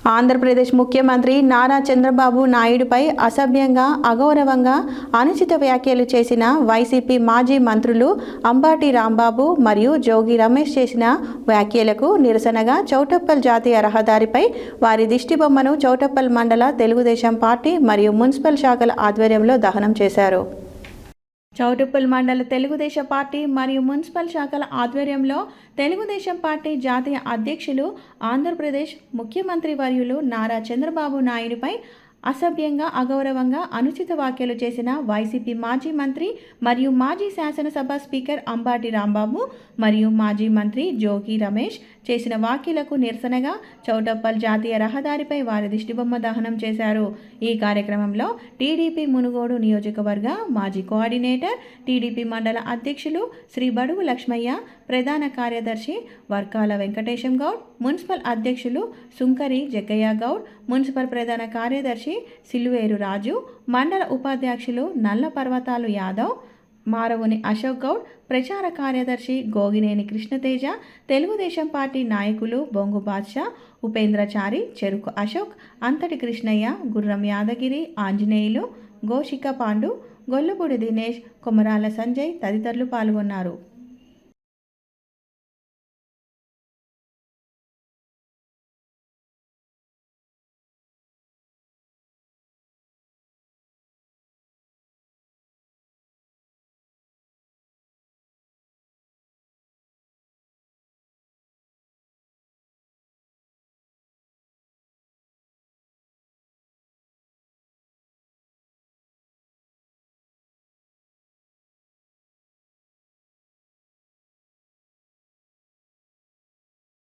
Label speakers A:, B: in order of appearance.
A: ఆంధ్రప్రదేశ్ ముఖ్యమంత్రి నారా చంద్రబాబు నాయుడుపై అసభ్యంగా, అగౌరవంగా, అనుచిత వ్యాఖ్యలు చేసిన వైసీపీ మాజీ మంత్రులు అంబటి రాంబాబు మరియు జోగి రమేష్ చేసిన వ్యాఖ్యలకు నిరసనగా చౌటుప్పల్ జాతీయ రహదారిపై వారి దిష్టిబొమ్మను చౌటుప్పల్ మండల తెలుగుదేశం పార్టీ మరియు మున్సిపల్ శాఖల ఆధ్వర్యంలో దహనం చేశారు. చౌటుప్పల్ మండల తెలుగుదేశం పార్టీ మరియు మున్సిపల్ శాఖల ఆధ్వర్యంలో తెలుగుదేశం పార్టీ జాతీయ అధ్యక్షులు ఆంధ్రప్రదేశ్ ముఖ్యమంత్రి వర్యులు నారా చంద్రబాబు నాయుడుపై అసభ్యంగా, అగౌరవంగా, అనుచిత వ్యాఖ్యలు చేసిన వైసీపీ మాజీ మంత్రి మరియు మాజీ శాసనసభ స్పీకర్ అంబటి రాంబాబు మరియు మాజీ మంత్రి జోగి రమేష్ చేసిన వ్యాఖ్యలకు నిరసనగా చౌటుప్పల్ జాతీయ రహదారిపై వారి దిష్టిబొమ్మ దహనం చేశారు. ఈ కార్యక్రమంలో టీడీపీ మునుగోడు నియోజకవర్గ మాజీ కోఆర్డినేటర్, టీడీపీ మండల అధ్యక్షులు శ్రీ బడుగు లక్ష్మయ్య, ప్రధాన కార్యదర్శి వర్కాల వెంకటేశం గౌడ్, మున్సిపల్ అధ్యక్షులు సుంకరి జగ్గయ్య గౌడ్, మున్సిపల్ ప్రధాన కార్యదర్శి సిల్వేరు రాజు, మండల ఉపాధ్యక్షులు నల్ల పర్వతాలు యాదవ్, మారవుని అశోక్ గౌడ్, ప్రచార కార్యదర్శి గోగినేని కృష్ణతేజ, తెలుగుదేశం పార్టీ నాయకులు బొంగు బాద్షా, ఉపేంద్రచారి, చెరుకు అశోక్, అంతటి కృష్ణయ్య, గుర్రం యాదగిరి, ఆంజనేయులు, గోషిక పాండు, గొల్లపూడి దినేష్, కొమరాల సంజయ్ తదితరులు పాల్గొన్నారు.